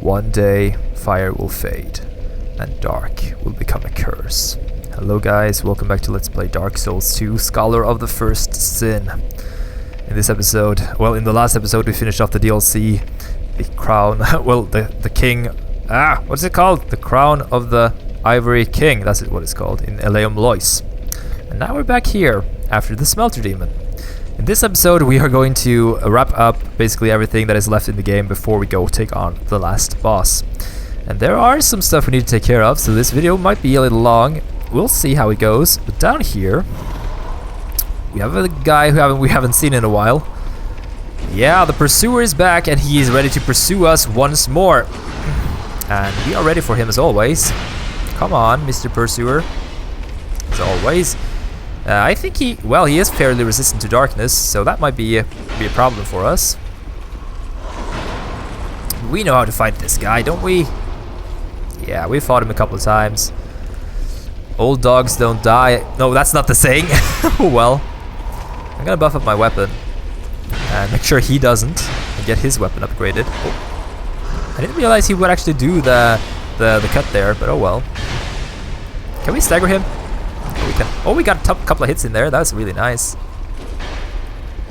One day, fire will fade, and dark will become a curse. Hello guys, welcome back to Let's Play Dark Souls 2, Scholar of the First Sin. In this episode, well, in the last episode we finished off the DLC, the crown, well, the king, what's it called? The crown of the Ivory King, that's what it's called, in Eleum Lois. And now we're back here, after the Smelter Demon. In this episode we are going to wrap up basically everything that is left in the game before we go take on the last boss. And there are some stuff we need to take care of, so this video might be a little long. We'll see how it goes. But down here we have a guy who we haven't seen in a while. Yeah, the pursuer is back and he is ready to pursue us once more. And we are ready for him as always. Come on, Mr. Pursuer. As always. I think he is fairly resistant to darkness, so that might be a problem for us. We know how to fight this guy, don't we? Yeah, we fought him a couple of times. Old dogs don't die. No, that's not the saying. Well, I'm gonna buff up my weapon and make sure he doesn't, and get his weapon upgraded. Oh. I didn't realize he would actually do the cut there, but oh well. Can we stagger him? We can. Oh, we got a couple of hits in there. That's really nice.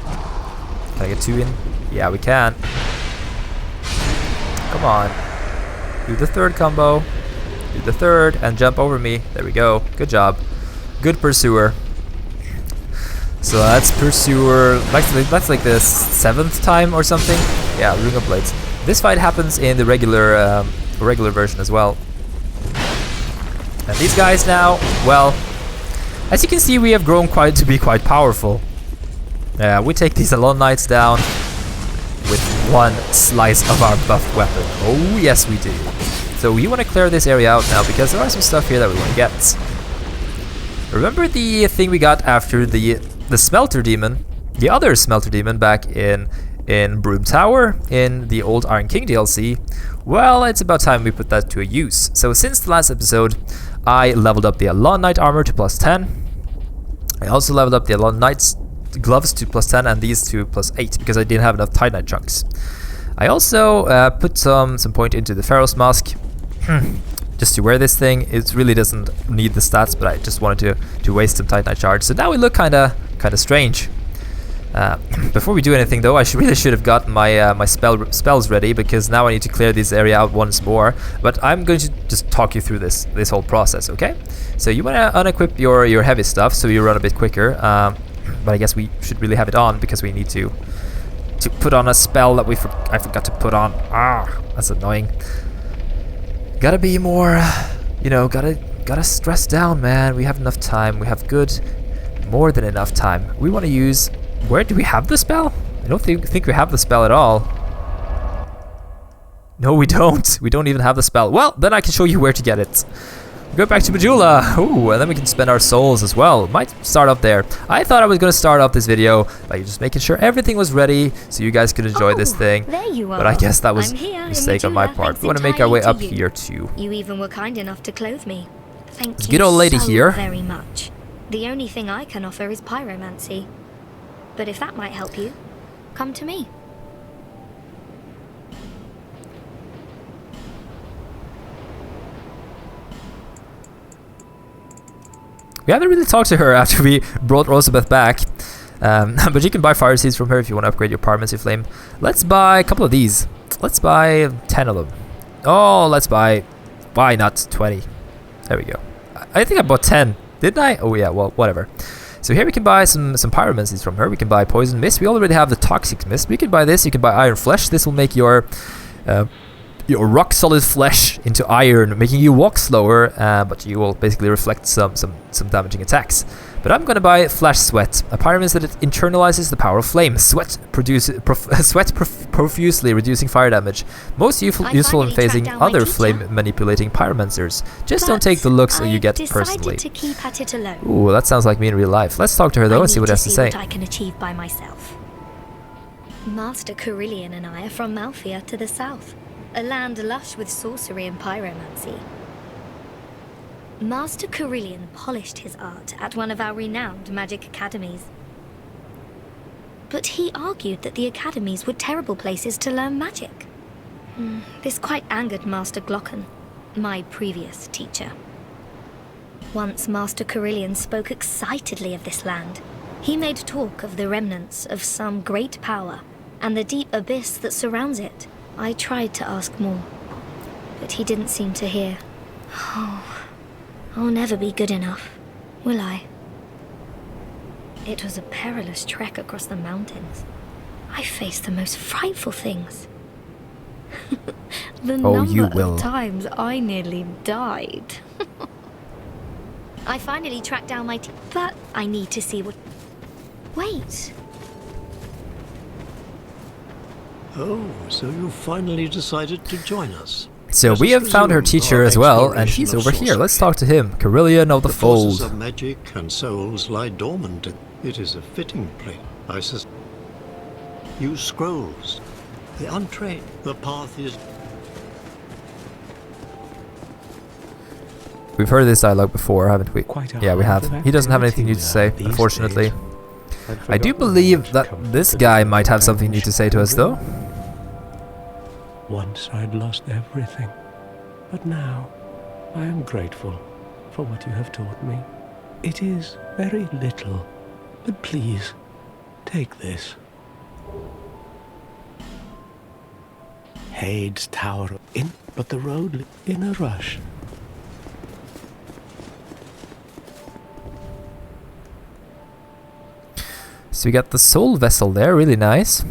Can I get two in? Yeah, we can. Come on. Do the third combo. Do the third and jump over me. There we go. Good job. Good pursuer. So that's pursuer. That's like the 7th time or something. Yeah, Ring of Blades. This fight happens in the regular version as well. And these guys now, well, as you can see, we have grown to be quite powerful. We take these Alon Knights down with one slice of our buff weapon. Oh yes, we do. So we want to clear this area out now because there are some stuff here that we want to get. Remember the thing we got after the Smelter Demon, the other Smelter Demon back in Broom Tower in the old Iron King DLC? Well, it's about time we put that to a use. So since the last episode, I leveled up the Alon Knight armor to +10. I also leveled up the Alon Knight's gloves to +10 and these to +8 because I didn't have enough Titanite chunks. I also put some point into the Pharaoh's Mask just to wear this thing. It really doesn't need the stats, but I just wanted to waste some Titanite shards. So now we look kind of strange. Before we do anything though, I really should have gotten my spells ready, because now I need to clear this area out once more. But I'm going to just talk you through this whole process, okay? So you want to unequip your heavy stuff so you run a bit quicker. But I guess we should really have it on because we need to put on a spell that I forgot to put on. That's annoying. Gotta be more, gotta stress down, man. We have enough time. We have more than enough time. We want to use. Where do we have the spell? I don't think we have the spell at all. No, we don't. We don't even have the spell. Well, then I can show you where to get it. Go back to Majula. Ooh, and then we can spend our souls as well. Might start off there. I thought I was going to start off this video by just making sure everything was ready so you guys could enjoy this thing. There you are. But I guess that was a mistake on my part. We want to make our way up here too. You even were kind enough to clothe me. Thank you good old lady so here. very much. The only thing I can offer is pyromancy. But if that might help you, come to me. We haven't really talked to her after we brought Rosabeth back. But you can buy fire seeds from her if you want to upgrade your pyromancy flame. Let's buy a couple of these. Let's buy 10 of them. Oh, let's buy... Why not 20? There we go. I think I bought 10. Didn't I? Oh yeah, well, whatever. So here we can buy some pyromancies from her. We can buy poison mist. We already have the toxic mist. We can buy this. You can buy iron flesh. This will make your rock solid flesh into iron, making you walk slower, but you will basically reflect some damaging attacks. But I'm gonna buy flash sweat, a pyromist that internalizes the power of flame. Sweat profusely, reducing fire damage. Most useful in facing other flame manipulating pyromancers. Just don't take the looks you get personally. To keep at it alone. Ooh, that sounds like me in real life. Let's talk to her though and see what she has to say. What I can achieve by myself. Master Carillion and I are from Malphia to the south, a land lush with sorcery and pyromancy. Master Carillion polished his art at one of our renowned magic academies. But he argued that the academies were terrible places to learn magic. This quite angered Master Glocken, my previous teacher. Once Master Carillion spoke excitedly of this land. He made talk of the remnants of some great power and the deep abyss that surrounds it. I tried to ask more, but he didn't seem to hear. Oh, I'll never be good enough, will I? It was a perilous trek across the mountains. I faced the most frightful things. The number of times I nearly died. I finally tracked down my but I need to see what... Wait. Oh, so you finally decided to join us. So we have found her teacher as well, and he's over here. Let's talk to him. Carillion of the Fold. Forces of magic and souls lie dormant. It is a fitting place. I use scrolls. The untrained. The path is... We've heard this dialogue before, haven't we? Yeah, we have. He doesn't have anything new to say, unfortunately. I do believe that this guy might have something new to say to us, though. Once I'd lost everything, but now I am grateful for what you have taught me. It is very little, but please, take this. Hade's Tower in, but the road in a rush. So we got the soul vessel there, really nice.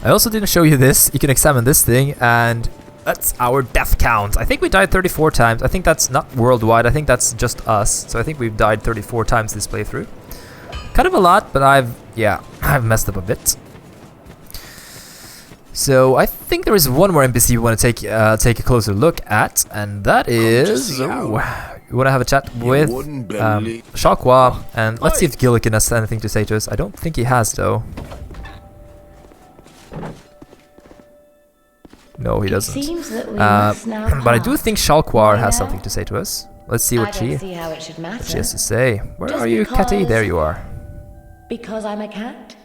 I also didn't show you this. You can examine this thing, and that's our death count. I think we died 34 times. I think that's not worldwide. I think that's just us. So I think we've died 34 times this playthrough. Kind of a lot, but I've messed up a bit. So I think there is one more NPC we want to take a closer look at, and that is... we want to have a chat with Shakwa, and let's see if Gillikin has anything to say to us. I don't think he has, though. No, he doesn't. But I do think Shalquar has something to say to us. Let's see what she has to say. Where are you, Catty? There you are. Because I'm a cat?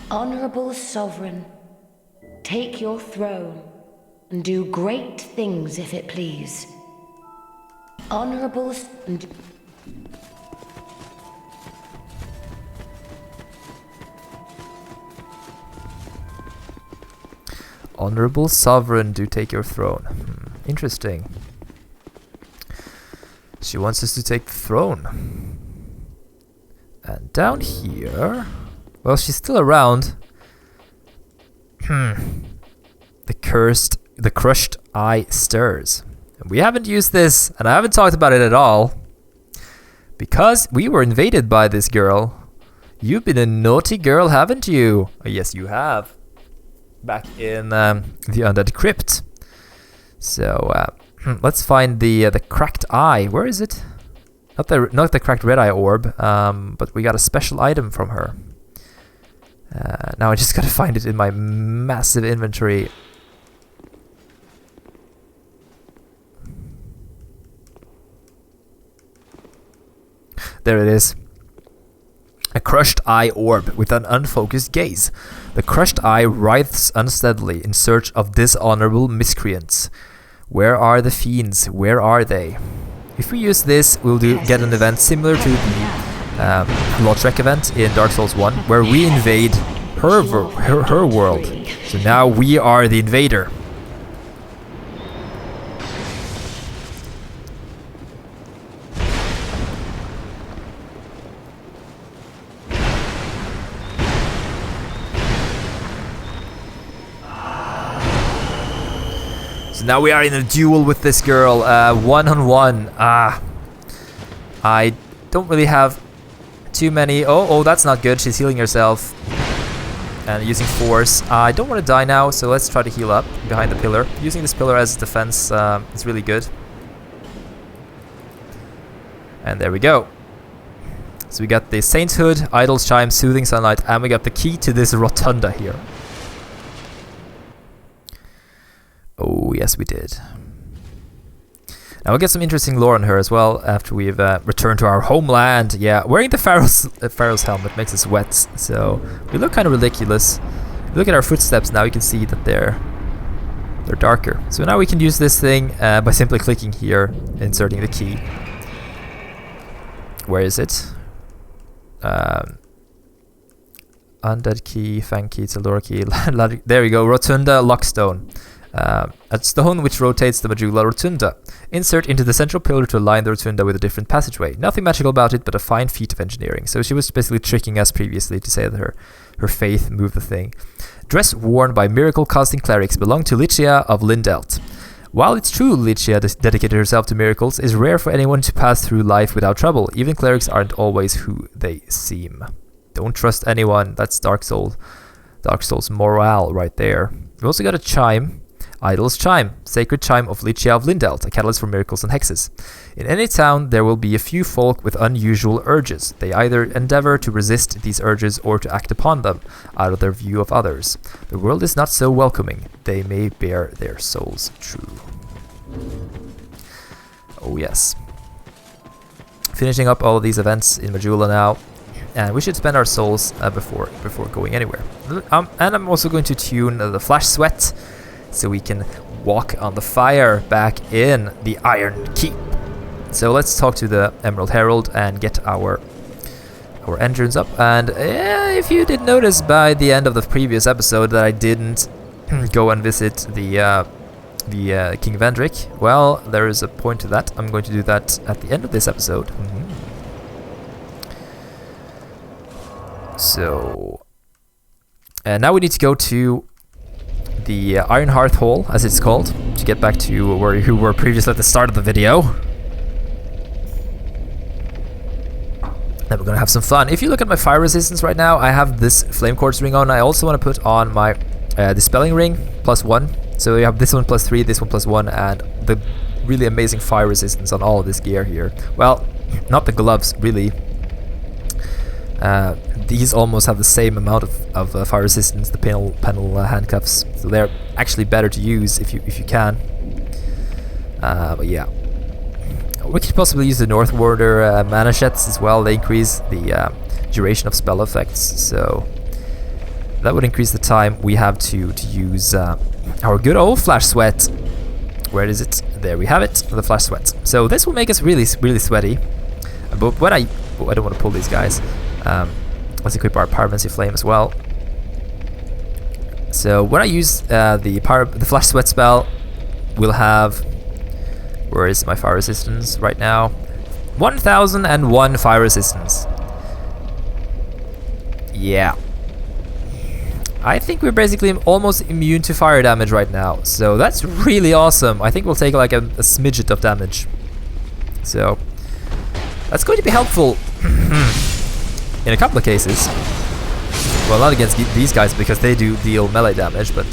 Honorable Sovereign, take your throne and do great things if it please. Honorable... Honorable Sovereign, do take your throne. Interesting. She wants us to take the throne. And down here... Well, she's still around. The crushed eye stirs. And we haven't used this, and I haven't talked about it at all. Because we were invaded by this girl. You've been a naughty girl, haven't you? Oh, yes, you have. Back in the Undead Crypt. So let's find the cracked eye. Where is it? Not the cracked red eye orb, but we got a special item from her. Now I just gotta find it in my massive inventory. There it is. A crushed eye orb with an unfocused gaze. The crushed eye writhes unsteadily in search of dishonorable miscreants. Where are the fiends? Where are they? If we use this, we'll get an event similar to the Lautrec event in Dark Souls 1, where we invade her world. So now we are the invader. So now we are in a duel with this girl, one-on-one. I don't really have too many. Oh, that's not good. She's healing herself and using force. I don't want to die now, so let's try to heal up behind the pillar. Using this pillar as defense is really good. And there we go. So we got the Sainthood, Idol's Chime, Soothing Sunlight, and we got the key to this rotunda here. Oh, yes we did. Now we'll get some interesting lore on her as well after we've returned to our homeland. Yeah, wearing the Pharaoh's helmet makes us wet, so we look kind of ridiculous. Look at our footsteps now, you can see that they're darker. So now we can use this thing by simply clicking here, inserting the key. Where is it? Undead key, Fang key, Tildor key. There we go, Rotunda Lockstone. A stone which rotates the medulla rotunda. Insert into the central pillar to align the rotunda with a different passageway. Nothing magical about it, but a fine feat of engineering. So she was basically tricking us previously to say that her faith moved the thing. Dress worn by miracle-casting clerics belong to Lycia of Lindelt. While it's true Lycia dedicated herself to miracles, it's rare for anyone to pass through life without trouble. Even clerics aren't always who they seem. Don't trust anyone. That's Dark Souls morale right there. We also got a chime. Idol's Chime, Sacred Chime of Lycia of Lindelt, a catalyst for miracles and hexes. In any town, there will be a few folk with unusual urges. They either endeavor to resist these urges or to act upon them, out of their view of others. The world is not so welcoming. They may bear their souls true. Oh yes. Finishing up all of these events in Majula now. And we should spend our souls before going anywhere. And I'm also going to tune the Flash Sweat, so we can walk on the fire back in the Iron Keep. So let's talk to the Emerald Herald and get our engines up. And if you did notice by the end of the previous episode that I didn't go and visit the King of Endrick, well, there is a point to that. I'm going to do that at the end of this episode. So, and now we need to go to the Iron Hearth Hall, as it's called, to get back to where you were previously at the start of the video. Then we're gonna have some fun. If you look at my fire resistance right now, I have this flame quartz ring on. I also want to put on my dispelling ring +1. So you have this one +3, this one +1, and the really amazing fire resistance on all of this gear here. Well, not the gloves, really. These almost have the same amount of fire resistance, the panel handcuffs, so they're actually better to use if you can. But yeah, we could possibly use the North Warder mana sheds as well. They increase the duration of spell effects, so that would increase the time we have to use our good old Flash Sweat. Where is it? There we have it, the Flash Sweat. So this will make us really sweaty. But when I don't want to pull these guys. Let's equip our Pyromancy Flame as well. So when I use the Flash Sweat spell, we'll have... Where is my fire resistance right now? 1001 fire resistance. Yeah. I think we're basically almost immune to fire damage right now. So that's really awesome. I think we'll take like a smidget of damage. So that's going to be helpful. In a couple of cases. Well, not against these guys because they do deal melee damage, but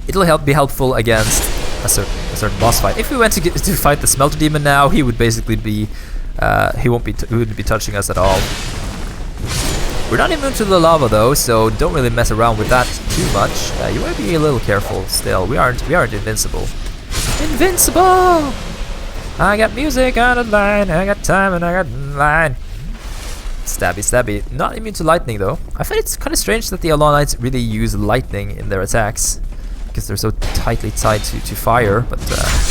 it'll be helpful against a certain boss fight. If we went to fight the Smelter Demon now, he would basically be he wouldn't be touching us at all. We're not immune to the lava though, so don't really mess around with that too much. You want to be a little careful still. We aren't invincible. Invincible! I got music on the line, I got time and I got line. Stabby. Not immune to lightning though. I find it's kind of strange that the Alanites really use lightning in their attacks, because they're so tightly tied to fire, but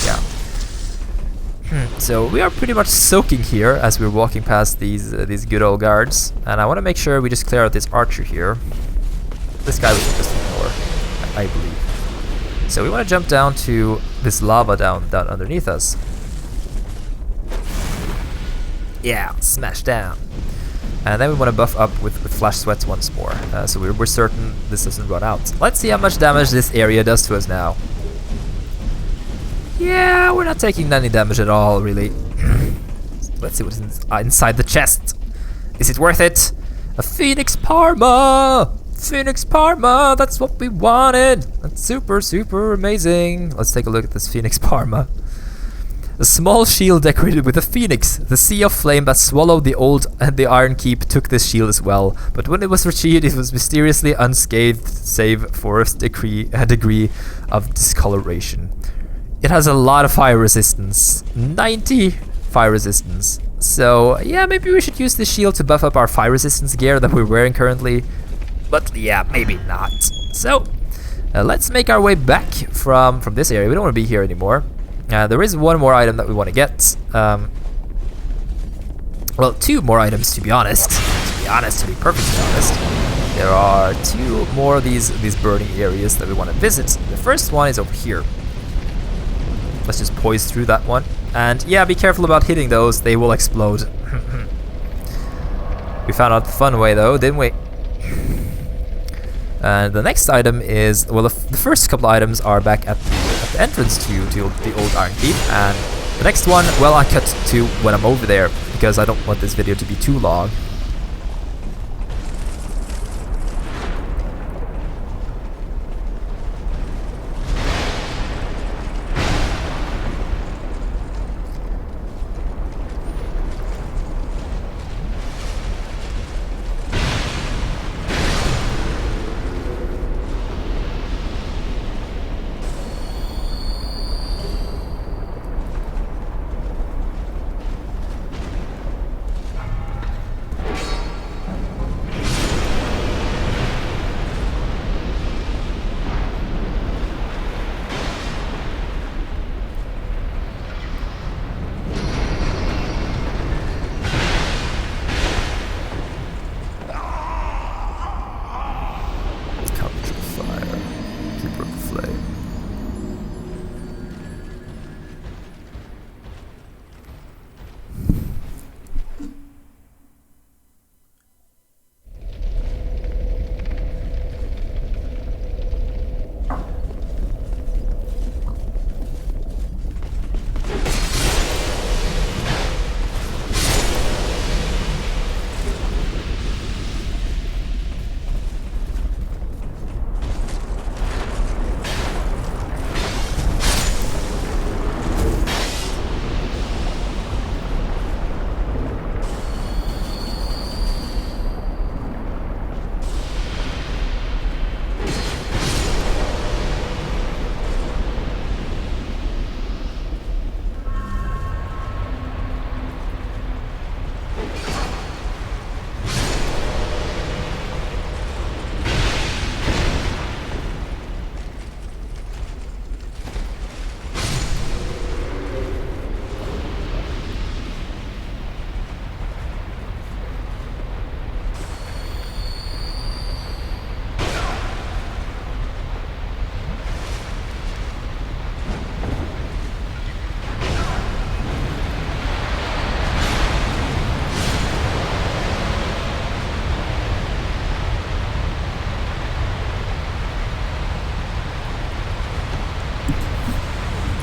yeah. So we are pretty much soaking here as we're walking past these good old guards, and I want to make sure we just clear out this archer here. This guy we can just ignore, I believe. So we want to jump down to this lava down underneath us. Yeah, smash down. And then we want to buff up with Flash Sweats once more, so we're certain this doesn't run out. Let's see how much damage this area does to us now. Yeah, we're not taking any damage at all, really. Let's see what's inside the chest. Is it worth it? A Phoenix Parma! Phoenix Parma! That's what we wanted! That's super amazing. Let's take a look at this Phoenix Parma. A small shield decorated with a phoenix. The sea of flame that swallowed the Iron Keep took this shield as well, but when it was retrieved, it was mysteriously unscathed, save for a degree of discoloration. it has a lot of fire resistance. 90 fire resistance. So yeah, maybe we should use the shield to buff up our fire resistance gear that we're wearing currently. But yeah, maybe not. So let's make our way back from this area. We don't want to be here anymore. There is one more item that we want to get. Well, two more items to be honest. To be perfectly honest. There are two more of these burning areas that we want to visit. The first one is over here. Let's just poise through that one. And yeah, be careful about hitting those. They will explode. We found out the fun way though, didn't we? And the next item is, well, the first couple items are back at the entrance to the old Iron Keep. And the next one, well, I cut to when I'm over there because I don't want this video to be too long.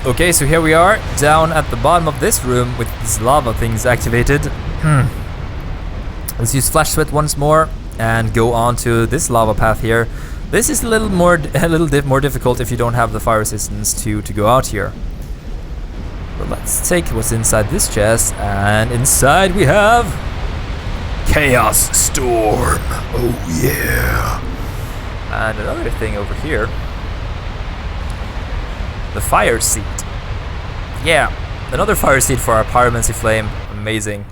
Okay, so here we are, down at the bottom of this room with these lava things activated. Let's use Flash Sweat once more and go on to this lava path here. This is a little more difficult if you don't have the fire resistance to go out here. But let's take what's inside this chest, and inside we have Chaos Storm. Oh yeah. And another thing over here. The fire seed. Yeah, another fire seed for our pyromancy flame. Amazing.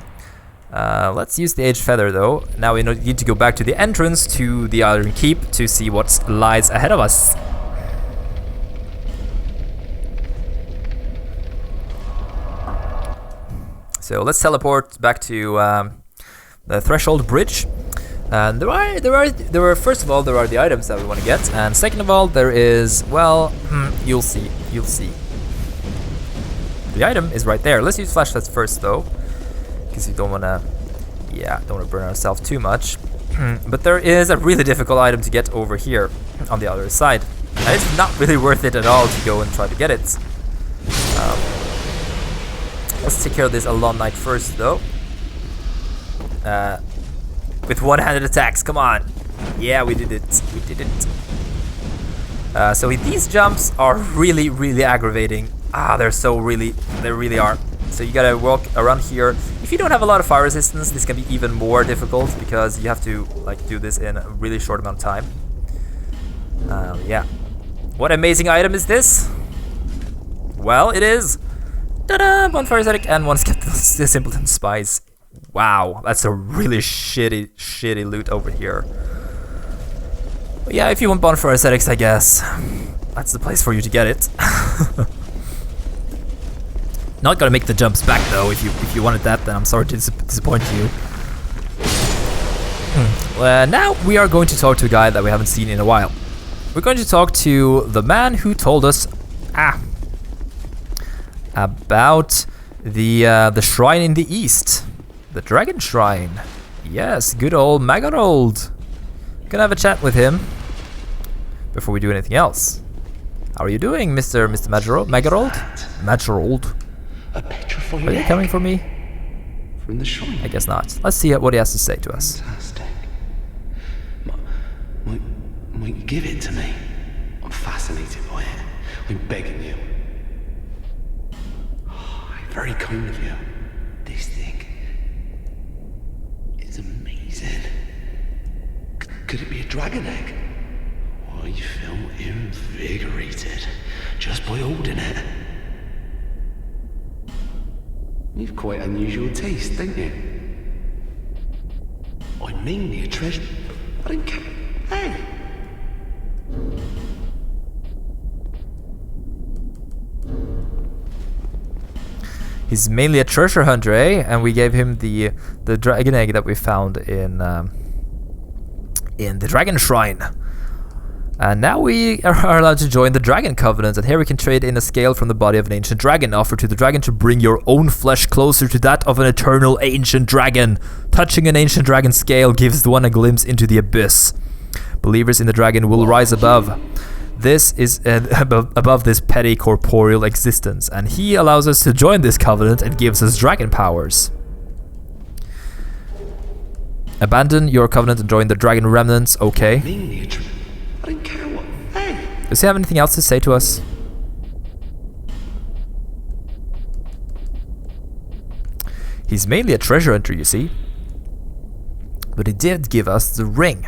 Let's use the aged feather though. Now we need to go back to the entrance to the Iron Keep to see what lies ahead of us. So let's teleport back to the Threshold Bridge. And first of all, there are the items that we want to get, and second of all, there is, well, you'll see. The item is right there. Let's use flashlights first though, because we don't want to, burn ourselves too much. But there is a really difficult item to get over here on the other side, and it's not really worth it at all to go and try to get it. Let's take care of this Alon Knight first though. With one-handed attacks, come on. Yeah, we did it. So these jumps are really, really aggravating. They really are. So you gotta walk around here. If you don't have a lot of fire resistance, this can be even more difficult because you have to do this in a really short amount of time. Yeah. What amazing item is this? Well, it is. Ta-da! Bonfire Ascetic and one Skeptical Simpleton Spice. Wow, that's a really shitty loot over here. But yeah, if you want Bonfire Ascetics, I guess that's the place for you to get it. Not gonna make the jumps back though. If you wanted that, then I'm sorry to disappoint you. Now we are going to talk to a guy that we haven't seen in a while. We're going to talk to the man who told us about the shrine in the east, the Dragon Shrine. Yes, good old Magarold. Gonna have a chat with him before we do anything else. How are you doing, Mr. Magarold? Magarold. A petrified Are you coming for me? from the shrine. I guess not. Let's see what he has to say to us. Fantastic. Might you give it to me? I'm fascinated by it. I'm begging you. Very kind of you. This thing is amazing. Could it be a dragon egg? I feel invigorated just by holding it. You've quite unusual taste, don't you? I'm mainly a treasure. I don't care. Hey! He's mainly a treasure hunter, eh? And we gave him the dragon egg that we found in the Dragon Shrine. And now we are allowed to join the Dragon Covenant, and here we can trade in a scale from the body of an ancient dragon. Offer to the dragon to bring your own flesh closer to that of an eternal ancient dragon. Touching an ancient dragon scale gives one a glimpse into the abyss. Believers in the dragon will rise above. This is above this petty corporeal existence, and he allows us to join this covenant and gives us dragon powers. Abandon your covenant and join the dragon remnants. Okay. I don't care what. Hey! Does he have anything else to say to us? He's mainly a treasure hunter, you see. But he did give us the ring.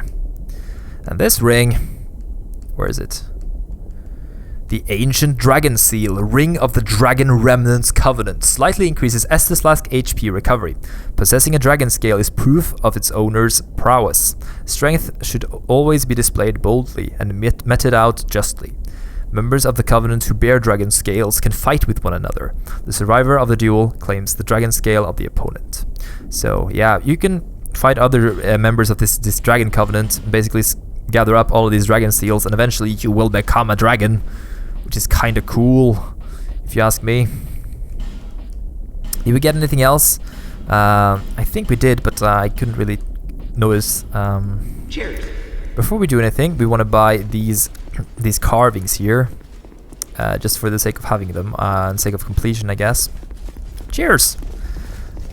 And this ring, where is it? The Ancient Dragon Seal, Ring of the Dragon Remnants Covenant, slightly increases Estes-Lask HP recovery. Possessing a dragon scale is proof of its owner's prowess. Strength should always be displayed boldly and meted out justly. Members of the Covenant who bear dragon scales can fight with one another. The survivor of the duel claims the dragon scale of the opponent. So yeah, you can fight other members of this dragon covenant, basically gather up all of these dragon seals, and eventually you will become a dragon. Which is kind of cool, if you ask me. Did we get anything else? I think we did, but I couldn't really notice. Cheers. Before we do anything, we want to buy these carvings here, just for the sake of having them, and sake of completion, I guess. Cheers!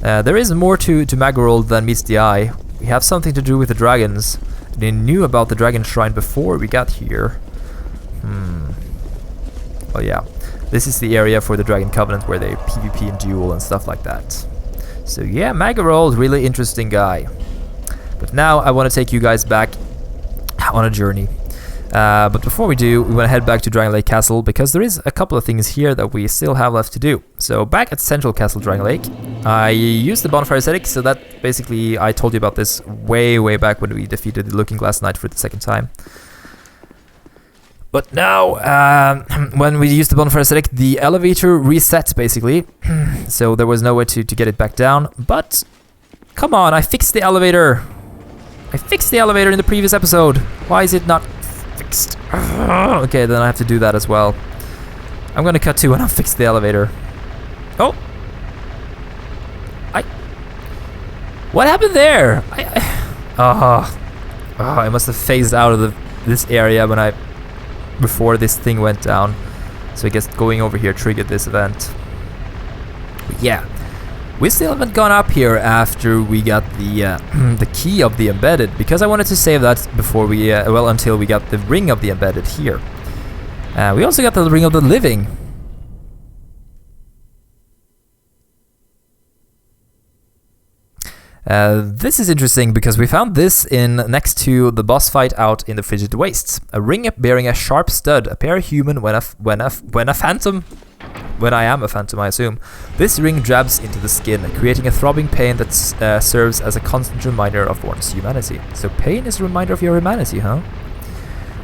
There is more to Magarold than meets the eye. We have something to do with the dragons. They knew about the dragon shrine before we got here. Well, yeah, this is the area for the Dragon Covenant where they PvP and duel and stuff like that. So yeah, Magarold, really interesting guy. But now I want to take you guys back on a journey. But before we do, we want to head back to Drangleic Castle because there is a couple of things here that we still have left to do. So back at Central Castle Drangleic, I used the Bonfire Ascetic, so that basically, I told you about this way back when we defeated the Looking Glass Knight for the second time. But now, when we used the Bonfire Ascetic, the elevator resets, basically. So there was no way to get it back down. But, come on, I fixed the elevator. I fixed the elevator in the previous episode. Why is it not fixed? Okay, then I have to do that as well. I'm gonna cut to when I fix the elevator. Oh! What happened there? I must have phased out of this area before this thing went down. So I guess going over here triggered this event. But yeah, we still haven't gone up here after we got the key of the embedded, because I wanted to save that before we until we got the ring of the embedded here. We also got the ring of the living. This is interesting because we found this next to the boss fight out in the Frigid Wastes. A ring bearing a sharp stud, appear human when a phantom. When I am a phantom, I assume. This ring jabs into the skin, creating a throbbing pain that serves as a constant reminder of one's humanity. So pain is a reminder of your humanity, huh?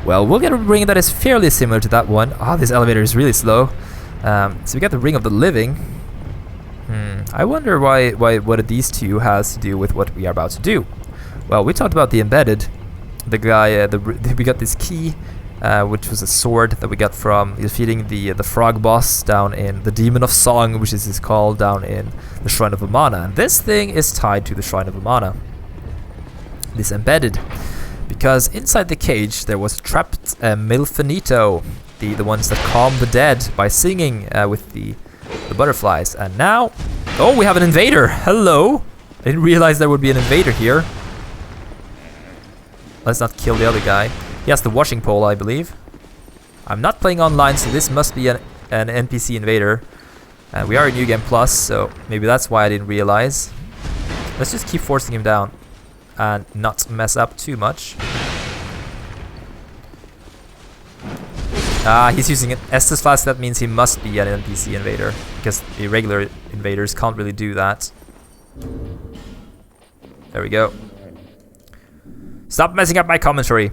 Well, we'll get a ring that is fairly similar to that one. Ah, this elevator is really slow. So we got the Ring of the Living. I wonder what these two has to do with what we are about to do. Well, we talked about the embedded. The guy, we got this key, which was a sword that we got from defeating the frog boss down in the Demon of Song, which is called down in the Shrine of Amana. And this thing is tied to the Shrine of Amana. This embedded, because inside the cage there was trapped Milfinito, the ones that calm the dead by singing with the butterflies. And now, oh, we have an invader. Hello. I didn't realize there would be an invader here. Let's not kill the other guy. He has the washing pole, I believe. I'm not playing online, so this must be an NPC invader. We are in New Game Plus, so maybe that's why I didn't realize. Let's just keep forcing him down and not mess up too much. He's using an Estus Flask. That means he must be an NPC invader, because the regular invaders can't really do that. There we go. Stop messing up my commentary.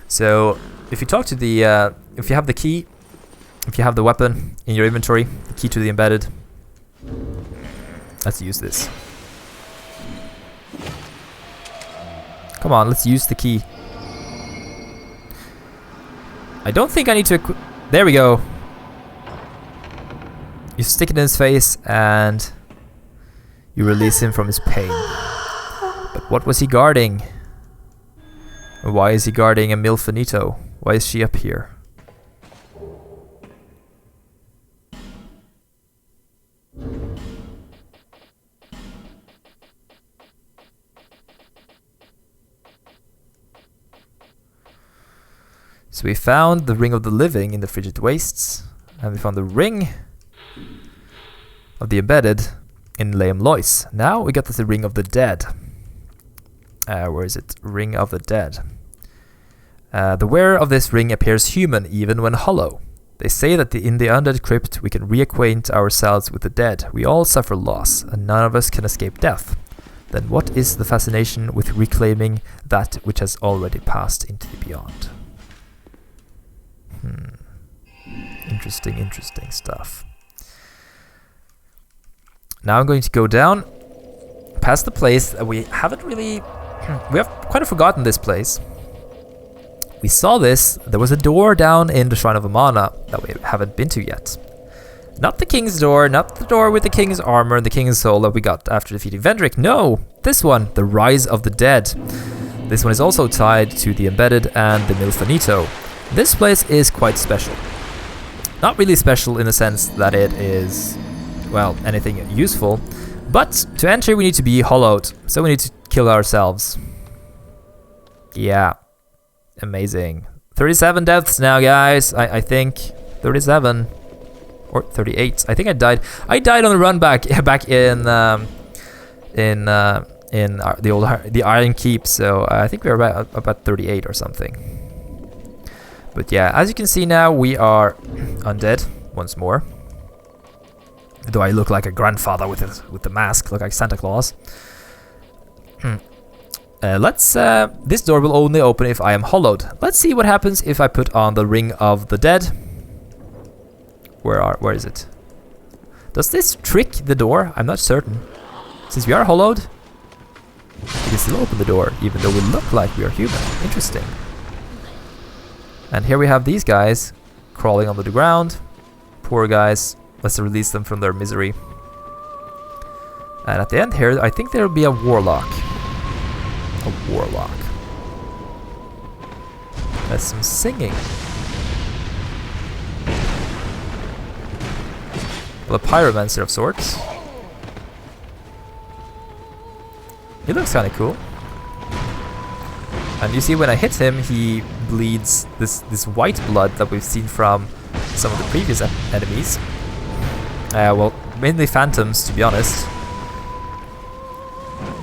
So, if you talk to the, if you have the key, if you have the weapon in your inventory, the key to the embedded, let's use this. Come on, let's use the key. I don't think I need to equip. There we go. You stick it in his face and you release him from his pain. But what was he guarding? Why is he guarding a Milfinito? Why is she up here? So we found the Ring of the Living in the Frigid Wastes, and we found the Ring of the Embedded in Leim Lois. Now we got the Ring of the Dead. Where is it? Ring of the Dead. The wearer of this ring appears human even when hollow. They say that in the undead crypt we can reacquaint ourselves with the dead. We all suffer loss, and none of us can escape death. Then what is the fascination with reclaiming that which has already passed into the beyond? Interesting, interesting stuff. Now I'm going to go down past the place that we haven't really... we have kind of forgotten this place. We saw this. There was a door down in the Shrine of Amana that we haven't been to yet. Not the king's door, not the door with the king's armor and the king's soul that we got after defeating Vendrick. No, this one, the Rise of the Dead. This one is also tied to the Embedded and the Milfinito. This place is quite special. Not really special in the sense that it is, well, anything useful. But to enter we need to be hollowed. So we need to kill ourselves. Yeah. Amazing. 37 deaths now, guys. I think 37 or 38. I think I died. I died on the run back in the Iron Keep. So I think we were about 38 or something. But yeah, as you can see now, we are undead once more. Though I look like a grandfather with the mask, look like Santa Claus. This door will only open if I am hollowed. Let's see what happens if I put on the Ring of the Dead. Where is it? Does this trick the door? I'm not certain. Since we are hollowed, we can still open the door, even though we look like we are human. Interesting. And here we have these guys crawling onto the ground. Poor guys. Let's release them from their misery. And at the end here, I think there will be a warlock. A warlock. That's some singing. Well, a pyromancer of sorts. He looks kind of cool. And you see when I hit him, he bleeds this white blood that we've seen from some of the previous enemies. Well, mainly phantoms, to be honest.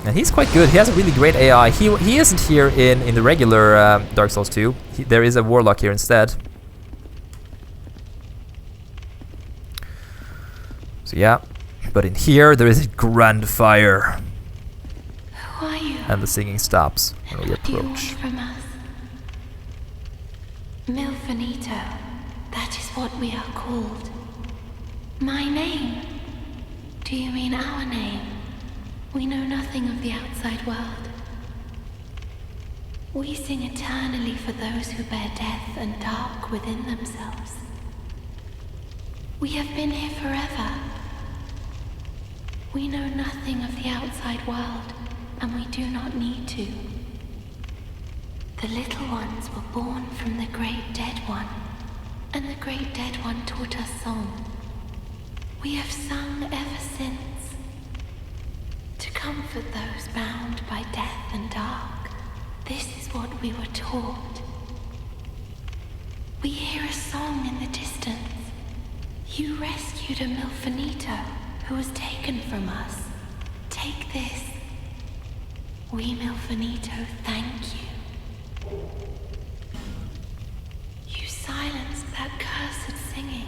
And he's quite good. He has a really great AI. He isn't here in the regular Dark Souls 2. There is a warlock here instead. So yeah, but in here there is a grand fire. Who are you? And the singing stops when we What do you want approach. from us? Milfanito, that is what we are called. My name? Do you mean our name? We know nothing of the outside world. We sing eternally for those who bear death and dark within themselves. We have been here forever. We know nothing of the outside world, and we do not need to. The little ones were born from the great dead one, and the great dead one taught us song. We have sung ever since, to comfort those bound by death and dark. This is what we were taught. We hear a song in the distance. You rescued a Milfanito who was taken from us. Take this. We Milfanito thank you. You silenced that cursed singing.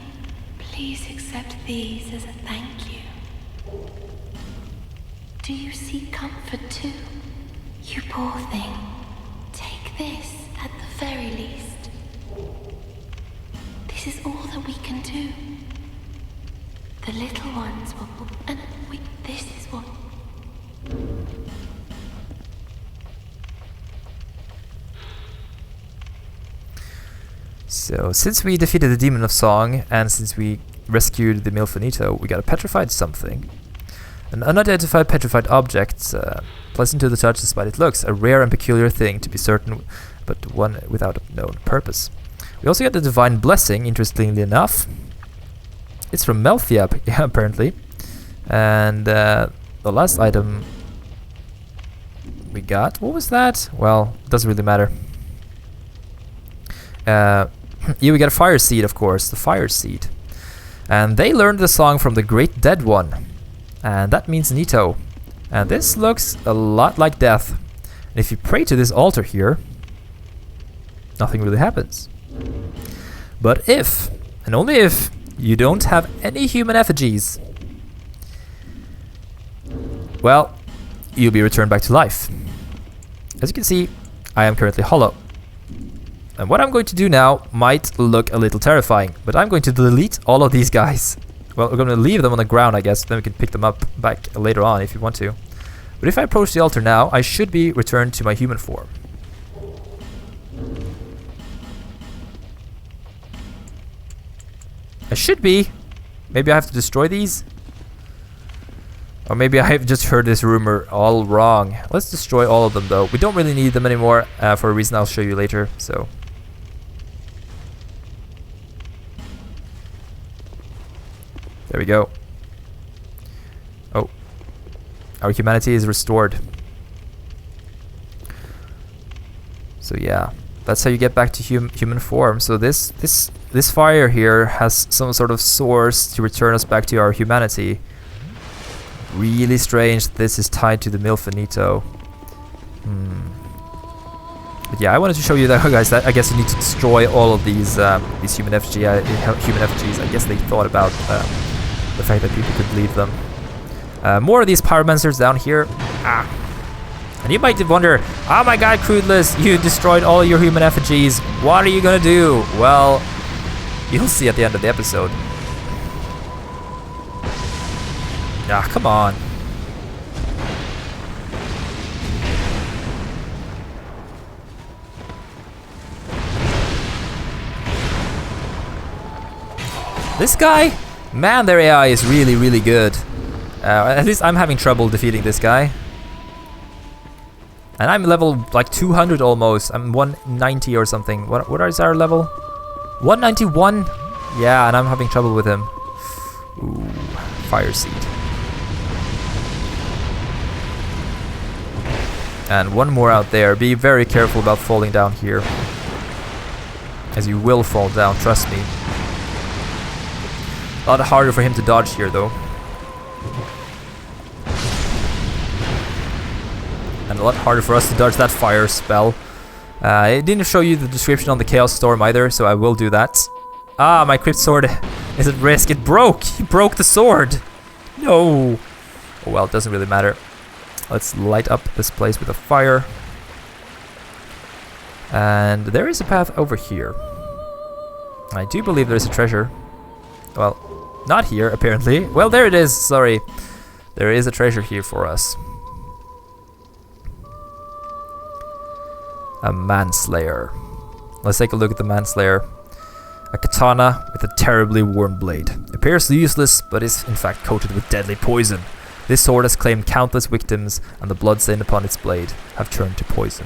Please accept these as a thank you. Do you seek comfort too? You poor thing. Take this at the very least. This is all that we can do. The little ones were born, and this is what... So, since we defeated the Demon of Song, and since we rescued the Milfanito, we got a petrified something. An unidentified petrified object, pleasant to the touch despite it looks, a rare and peculiar thing to be certain, but one without a known purpose. We also got the Divine Blessing, interestingly enough. It's from Melthia, yeah, apparently. And the last item we got, what was that? Well, it doesn't really matter. Yeah, we got a Fire Seed, of course, the Fire Seed. And they learned the song from the Great Dead One. And that means Nito. And this looks a lot like death. And if you pray to this altar here, nothing really happens. But if, and only if, you don't have any human effigies, well, you'll be returned back to life. As you can see, I am currently hollow. And what I'm going to do now might look a little terrifying, but I'm going to delete all of these guys. Well, we're going to leave them on the ground, I guess, then we can pick them up back later on if you want to. But if I approach the altar now, I should be returned to my human form. I should be. Maybe I have to destroy these? Or maybe I have just heard this rumor all wrong. Let's destroy all of them though. We don't really need them anymore for a reason I'll show you later, so... There we go. Oh. Our humanity is restored. So yeah, that's how you get back to human form. So this fire here has some sort of source to return us back to our humanity. Really strange that this is tied to the Milfanito. But yeah, I wanted to show you that, guys, that I guess you need to destroy all of these human effigies. I guess they thought about the fact that people could leave them. More of these pyromancers down here. And you might wonder, oh my god, Crudeless, you destroyed all your human effigies. What are you gonna do? Well, you'll see at the end of the episode. Ah, come on. This guy? Man, their AI is really, really good. At least I'm having trouble defeating this guy. And I'm level like 200 almost. I'm 190 or something. What is our level? 191? Yeah, and I'm having trouble with him. Ooh, Fire Seed. And one more out there. Be very careful about falling down here. As you will fall down, trust me. A lot harder for him to dodge here though. And a lot harder for us to dodge that fire spell. It didn't show you the description on the Chaos Storm either, so I will do that. Ah, my Crypt Sword is at risk. It broke! He broke the sword! No! Oh well, it doesn't really matter. Let's light up this place with a fire. And there is a path over here. I do believe there's a treasure. Well, not here, apparently. Well, there it is, sorry. There is a treasure here for us. A manslayer. Let's take a look at the manslayer. A katana with a terribly worn blade. Appears useless, but is in fact coated with deadly poison. This sword has claimed countless victims, and the blood stained upon its blade have turned to poison.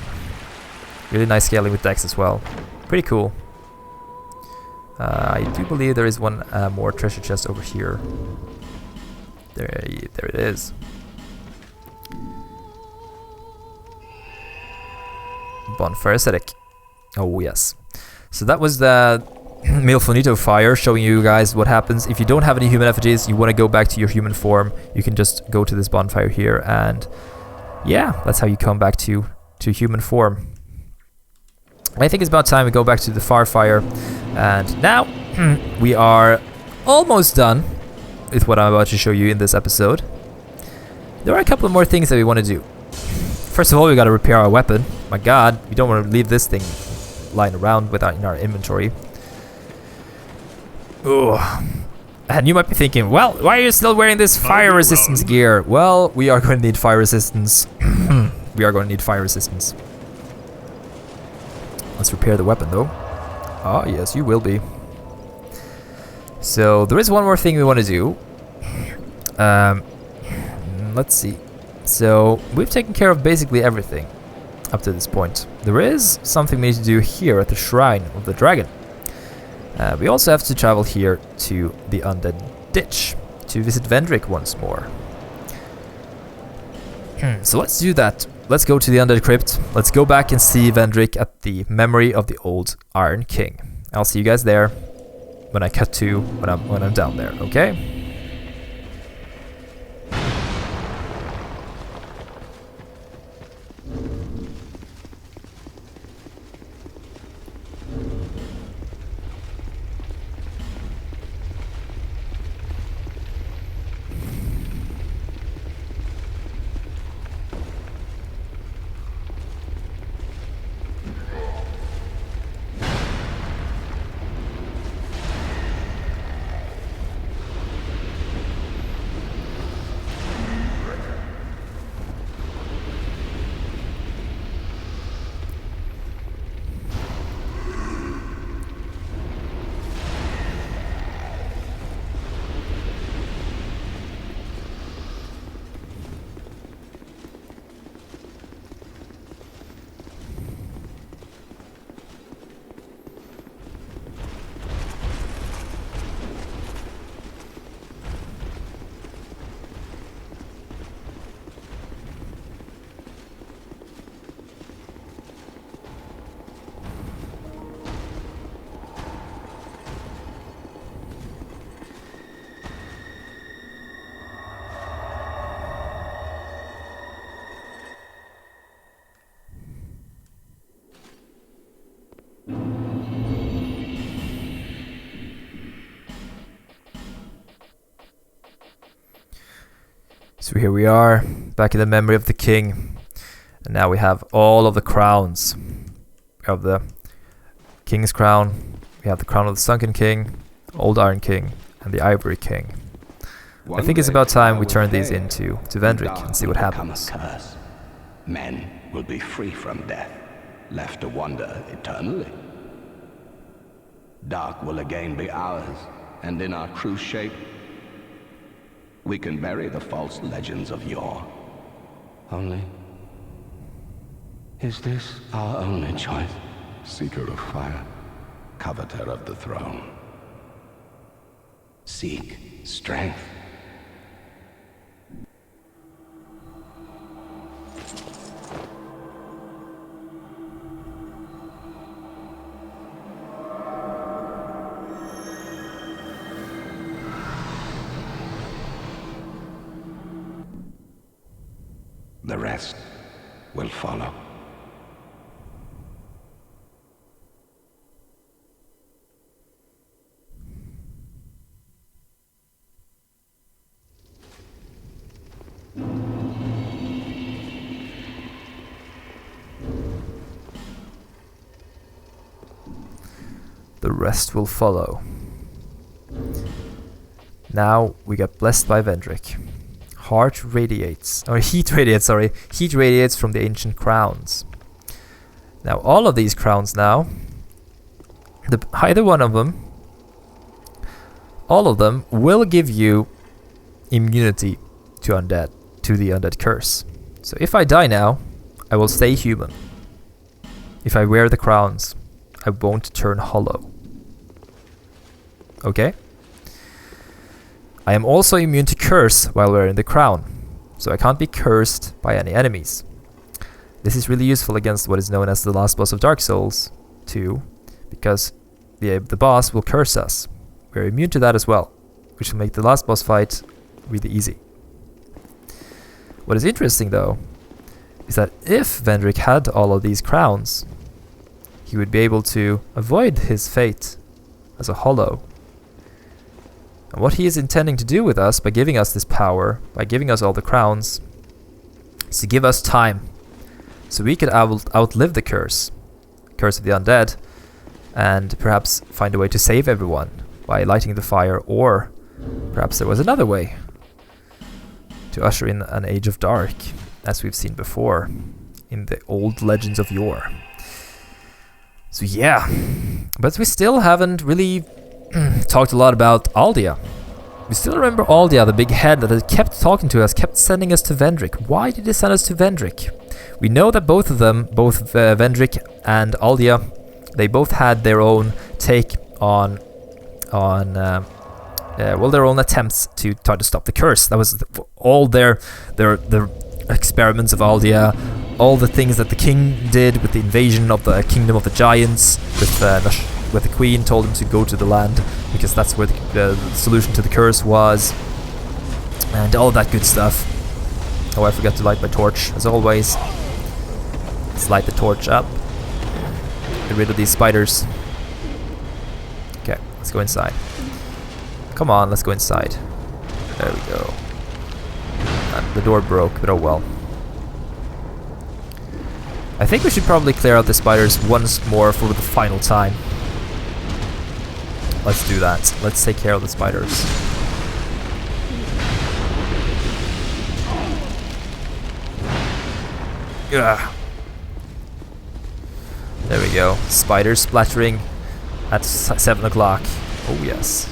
Really nice scaling with dex as well. Pretty cool. I do believe there is one more treasure chest over here. There it is. Bonfire aesthetic. Oh yes. So that was the Milfonito fire, showing you guys what happens if you don't have any human effigies. You want to go back to your human form. You can just go to this bonfire here, and yeah, that's how you come back to human form. I think it's about time we go back to the far fire, and now we are almost done with what I'm about to show you in this episode. There are a couple of more things that we want to do. First of all, we got to repair our weapon. My god, we don't want to leave this thing lying around without in our inventory. Ugh. And you might be thinking, well, why are you still wearing this fire resistance gear? Well, we are going to need fire resistance. We are going to need fire resistance. Let's repair the weapon though. Ah, yes, you will be. So there is one more thing we want to do. Let's see. So we've taken care of basically everything up to this point. There is something we need to do here at the Shrine of the Dragon. We also have to travel here to the Undead Ditch to visit Vendrick once more. So let's do that. Let's go to the Undead Crypt. Let's go back and see Vendrick at the memory of the old Iron King. I'll see you guys there when I cut to when I'm down there, okay? So here we are, back in the memory of the king. And now we have all of the crowns. We have the king's crown, we have the crown of the sunken king, old iron king, and the ivory king. I think it's about time we turn these into Vendrick and see what happens. Men will be free from death, left to wander eternally. Dark will again be ours, and in our true shape, we can bury the false legends of yore. Only, is this our only choice? Seeker of fire, coveter of the throne. Seek strength. The rest will follow. The rest will follow. Now we got blessed by Vendrick. Heat radiates from the ancient crowns. Now all of these crowns now, either one of them, all of them will give you immunity to the undead curse. So if I die now, I will stay human. If I wear the crowns, I won't turn hollow. Okay? I am also immune to curse while wearing the crown, so I can't be cursed by any enemies. This is really useful against what is known as the last boss of Dark Souls 2, because the boss will curse us. We're immune to that as well, which will make the last boss fight really easy. What is interesting though, is that if Vendrick had all of these crowns, he would be able to avoid his fate as a hollow. And what he is intending to do with us by giving us this power, by giving us all the crowns, is to give us time, so we could outlive the curse of the undead, and perhaps find a way to save everyone by lighting the fire, or perhaps there was another way to usher in an age of dark, as we've seen before in the old legends of yore. So yeah, but we still haven't really talked a lot about Aldia. We still remember Aldia, the big head that had kept talking to us, kept sending us to Vendrick. Why did he send us to Vendrick? We know that both of them, Vendrick and Aldia, they both had their own take on their own attempts to try to stop the curse. That was all their experiments of Aldia, all the things that the king did with the invasion of the kingdom of the giants, with the queen told him to go to the land because that's where the solution to the curse was, and all that good stuff. Oh, I forgot to light my torch, as always. Let's light the torch up. Get rid of these spiders. Okay, let's go inside. Come on, let's go inside. There we go. And the door broke, but oh well. I think we should probably clear out the spiders once more for the final time. Let's do that. Let's take care of the spiders. Ugh. There we go. Spiders splattering at 7 o'clock. Oh yes.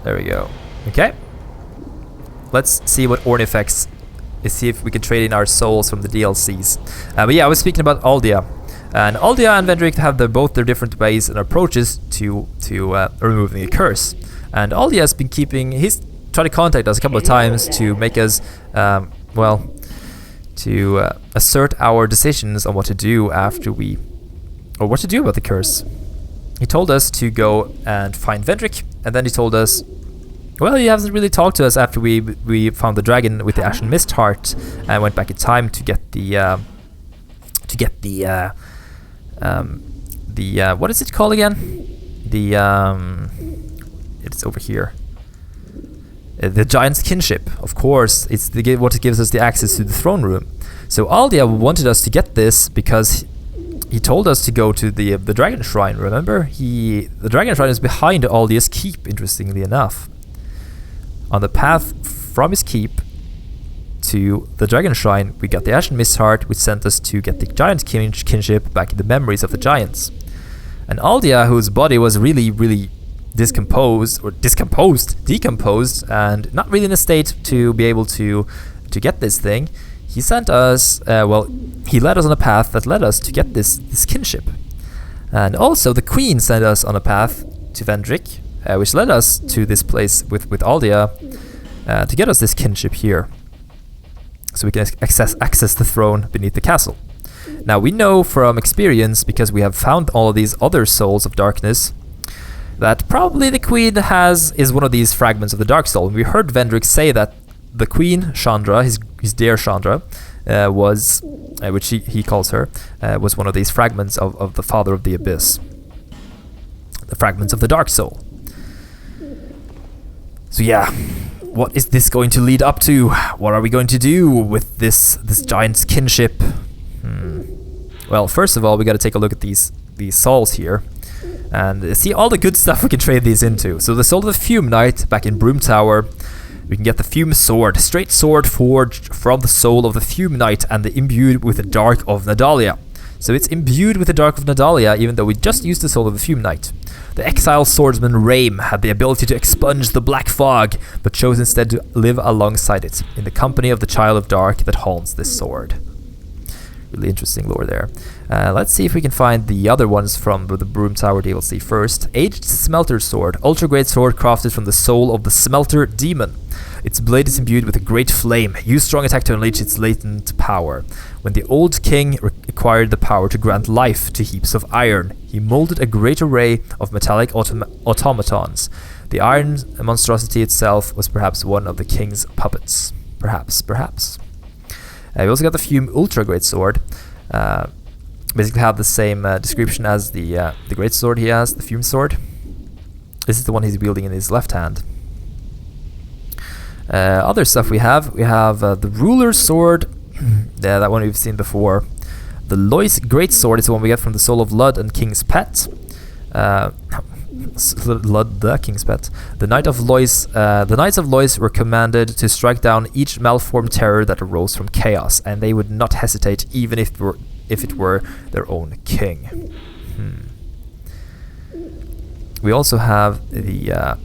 There we go. Okay. Let's see what Ornifex. Let's see if we can trade in our souls from the DLCs. But yeah, I was speaking about Aldia. And Aldia and Vendrick have both their different ways and approaches to removing a curse. And Aldia has been he's tried to contact us a couple of times to make us, assert our decisions on what to do what to do about the curse. He told us to go and find Vendrick, and then he told us, well, he hasn't really talked to us after we found the dragon with the Ashen Mist heart and went back in time to get the what is it called again? It's over here. The giant's kinship, of course. It's what gives us the access to the throne room. So Aldia wanted us to get this because he told us to go to the dragon shrine. Remember, the dragon shrine is behind Aldia's keep. Interestingly enough, on the path from his keep to the dragon shrine, we got the Ashen Mist heart, which sent us to get the giant's kinship back in the memories of the giants. And Aldia, whose body was really, really decomposed, and not really in a state to be able to get this thing, he sent us, he led us on a path that led us to get this kinship. And also the queen sent us on a path to Vendrick, which led us to this place with Aldia, to get us this kinship here, so we can access the throne beneath the castle. Now we know from experience, because we have found all of these other souls of darkness, that probably the queen is one of these fragments of the dark soul. We heard Vendrick say that the queen, Chandra, his dear Chandra, was, which he calls her, was one of these fragments of the father of the abyss. The fragments of the dark soul. So yeah, what is this going to lead up to? What are we going to do with this giant's kinship? Well, first of all, we got to take a look at these souls here. And see all the good stuff we can trade these into. So the soul of the Fume Knight back in Broom Tower. We can get the Fume Sword, straight sword forged from the soul of the Fume Knight and the imbued with the Dark of Nadalia. So it's imbued with the Dark of Nadalia, even though we just used the soul of the Fume Knight. The exiled swordsman Rame had the ability to expunge the Black Fog, but chose instead to live alongside it, in the company of the Child of Dark that haunts this sword. Really interesting lore there. Let's see if we can find the other ones from the Broom Tower DLC first. Aged Smelter Sword, ultra great sword crafted from the soul of the Smelter Demon. Its blade is imbued with a great flame. Use strong attack to unleash its latent power. When the old king acquired the power to grant life to heaps of iron, he molded a great array of metallic automatons. The iron monstrosity itself was perhaps one of the king's puppets. Perhaps. We also got the Fume Ultra Great Sword. Basically have the same description as the Great Sword he has, the Fume Sword. This is the one he's wielding in his left hand. Other stuff we have the Ruler's Sword. Yeah, that one we've seen before. The Lois Great Sword is the one we get from the Soul of Lud and King's Pet. Lud, the King's Pet. The Knights of Lois were commanded to strike down each malformed terror that arose from chaos, and they would not hesitate even if it were their own king. We also have the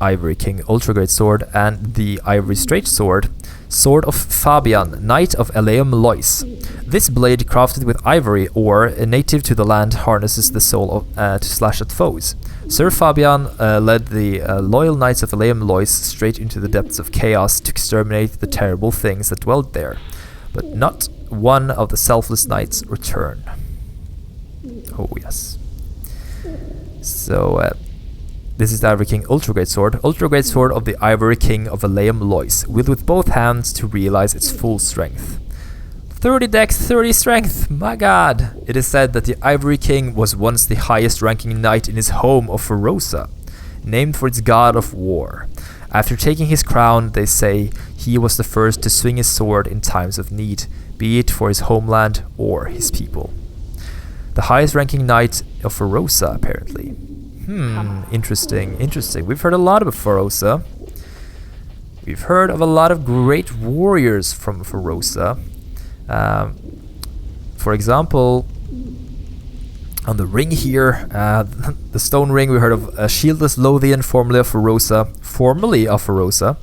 Ivory King Ultra Great Sword and the Ivory Straight Sword, Sword of Fabian, Knight of Eleum Lois. This blade, crafted with ivory ore, native to the land, harnesses the soul to slash at foes. Sir Fabian led the loyal Knights of Eleum Lois straight into the depths of chaos to exterminate the terrible things that dwelt there. But not one of the selfless knights returned. Oh yes. So, this is the Ivory King Ultra Great Sword of the Ivory King of Eleum Lois, wielded with both hands to realize its full strength. 30 dex, 30 strength, my god! It is said that the Ivory King was once the highest ranking knight in his home of Ferosa, named for its god of war. After taking his crown, they say he was the first to swing his sword in times of need, be it for his homeland or his people. The highest ranking knight of Ferosa, apparently. Interesting. We've heard a lot about Ferosa. We've heard of a lot of great warriors from Ferosa. For example, on the ring here, the stone ring, we heard of a shieldless Lothian, formerly of Ferosa.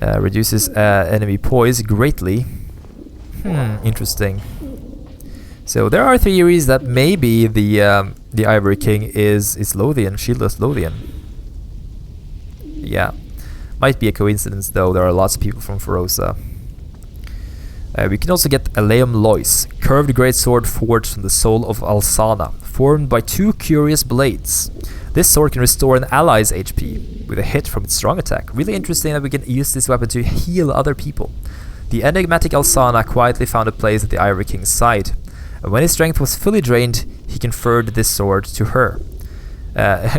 Reduces enemy poise greatly. Interesting. So there are theories that maybe the Ivory King is Lothian, shieldless Lothian. Yeah, might be a coincidence though. There are lots of people from Ferosa. We can also get Eleum Lois, curved great sword forged from the soul of Alsana, formed by two curious blades. This sword can restore an ally's HP with a hit from its strong attack. Really interesting that we can use this weapon to heal other people. The enigmatic Alsana quietly found a place at the Ivory King's side. And when his strength was fully drained, he conferred this sword to her.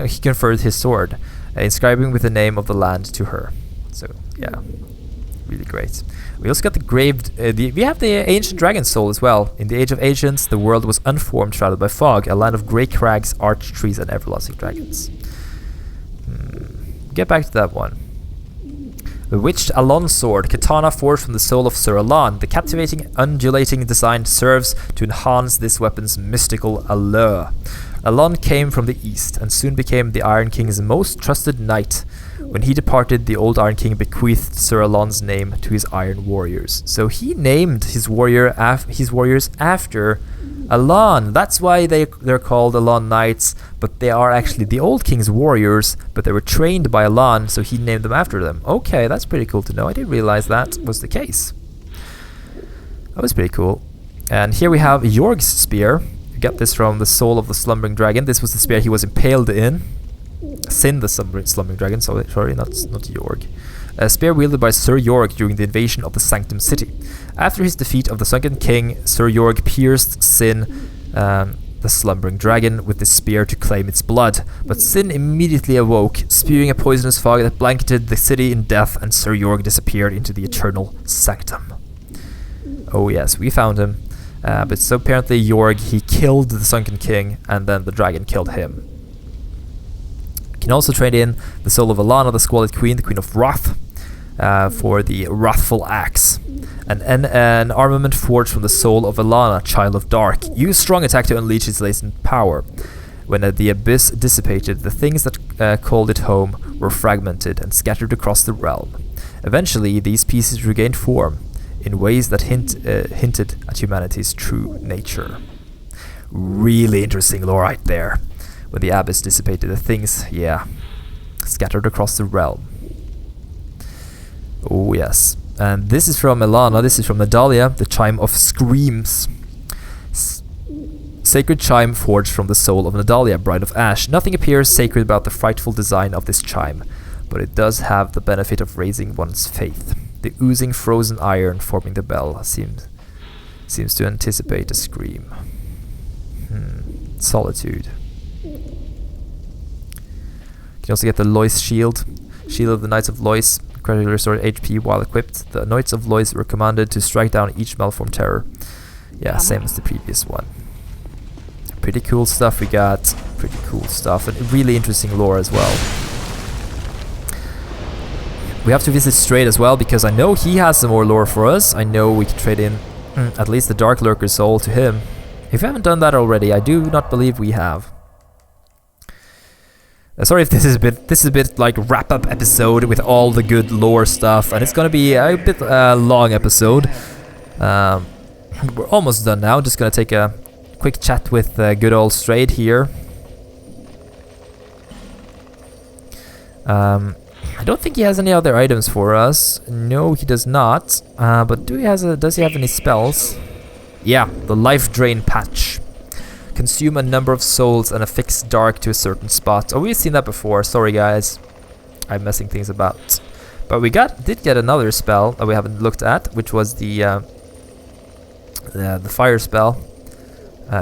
He conferred his sword, inscribing with the name of the land to her. So, yeah, really great. We also got the graved... we have the ancient dragon soul as well. In the Age of Ancients, the world was unformed, shrouded by fog, a land of grey crags, arched trees, and everlasting dragons. Get back to that one. The Witched Alon Sword, katana forged from the soul of Sir Alon. The captivating, undulating design serves to enhance this weapon's mystical allure. Alon came from the east, and soon became the Iron King's most trusted knight. When he departed, the old Iron King bequeathed Sir Alon's name to his Iron Warriors. So he named his warriors after Alon. That's why they're called Alon Knights, but they are actually the old King's warriors, but they were trained by Alon, so he named them after them. Okay, that's pretty cool to know. I didn't realize that was the case. That was pretty cool. And here we have Jorg's spear. You get this from the soul of the slumbering dragon. This was the spear he was impaled in. Sin, the slumbering dragon, sorry, not Jorg. A spear wielded by Sir Jorg during the invasion of the Sanctum City. After his defeat of the sunken king, Sir Jorg pierced Sin, the slumbering dragon, with the spear to claim its blood. But Sin immediately awoke, spewing a poisonous fog that blanketed the city in death, and Sir Jorg disappeared into the eternal sanctum. Oh yes, we found him. But so apparently Jorg, he killed the Sunken King, and then the dragon killed him. You can also trade in the soul of Alana, the Squalid Queen, the Queen of Wrath, for the Wrathful Axe. An armament forged from the soul of Alana, Child of Dark. Use strong attack to unleash its latent power. When the abyss dissipated, the things that called it home were fragmented and scattered across the realm. Eventually, these pieces regained form in ways that hinted at humanity's true nature. Really interesting lore right there. When the abyss dissipated, the things, scattered across the realm. Oh yes. And this is from Elana, this is from Nadalia, the Chime of Screams. Sacred chime forged from the soul of Nadalia, Bride of Ash. Nothing appears sacred about the frightful design of this chime, but it does have the benefit of raising one's faith. The oozing frozen iron forming the bell seems to anticipate a scream. Solitude. You can also get the Lois Shield. Shield of the Knights of Lois. Gradually restored HP while equipped. The Knights of Lois were commanded to strike down each malformed terror. Yeah, same as the previous one. Pretty cool stuff we got. Pretty cool stuff. And really interesting lore as well. We have to visit Straight as well, because I know he has some more lore for us. I know we can trade in at least the Dark Lurker soul to him. If we haven't done that already, I do not believe we have. Sorry if this is a bit like wrap-up episode with all the good lore stuff, and it's gonna be a bit long episode. We're almost done now. Just gonna take a quick chat with good old Strayed here. I don't think he has any other items for us. No, he does not. But does he have any spells? Yeah, the Life Drain Patch. Consume a number of souls and affix dark to a certain spot. Oh, we've seen that before. Sorry, guys. I'm messing things about. But we did get another spell that we haven't looked at, which was the fire spell.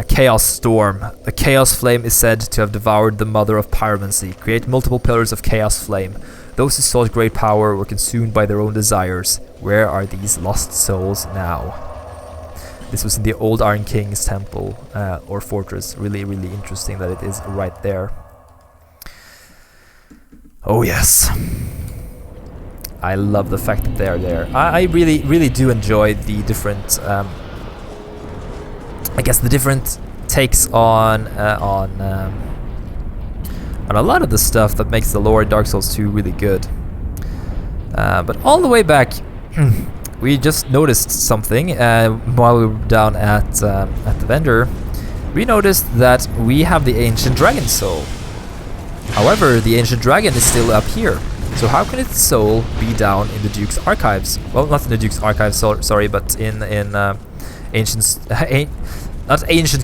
Chaos Storm. The Chaos Flame is said to have devoured the mother of pyromancy. Create multiple pillars of Chaos Flame. Those who sought great power were consumed by their own desires. Where are these lost souls now? This was in the old Iron King's temple or fortress. Really, really interesting that it is right there. Oh yes. I love the fact that they are there. I really, really do enjoy the different, I guess the different takes on a lot of the stuff that makes the lore in Dark Souls 2 really good. But all the way back, we just noticed something while we were down at the vendor. We noticed that we have the Ancient Dragon Soul. However, the Ancient Dragon is still up here. So how can its soul be down in the Duke's archives? Well, not in the Duke's archives, sorry, but in not Ancient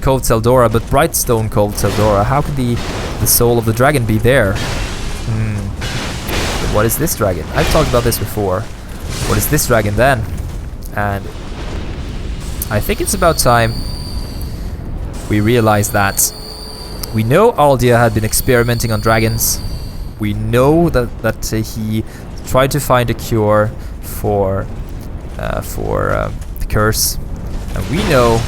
Cove Teldora, but Brightstone Cove Teldora. How can the soul of the dragon be there? But what is this dragon? I've talked about this before. What is this dragon then? And I think it's about time we realize that we know Aldia had been experimenting on dragons. We know that he tried to find a cure for the curse, and we know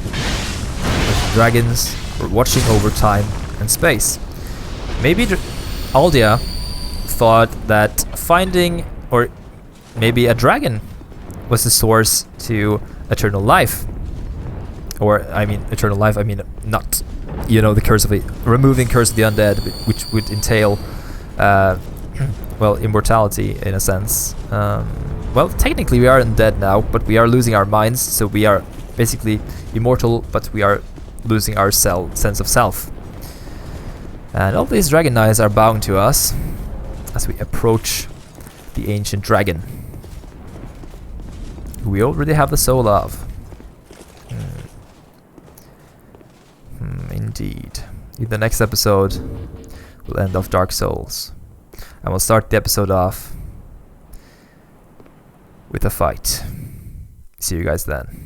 that the dragons were watching over time and space. Maybe Aldia thought that finding, or maybe a dragon, was the source to eternal life. Or I mean eternal life, I mean not, the curse of removing curse of the undead, which would entail well, immortality in a sense. Well, technically we are undead now, but we are losing our minds, so we are basically immortal, but we are losing our sense of self. And all these dragon eyes are bound to us as we approach the ancient dragon, who we already have the soul of. Indeed. In the next episode, we'll end off Dark Souls. And we'll start the episode off with a fight. See you guys then.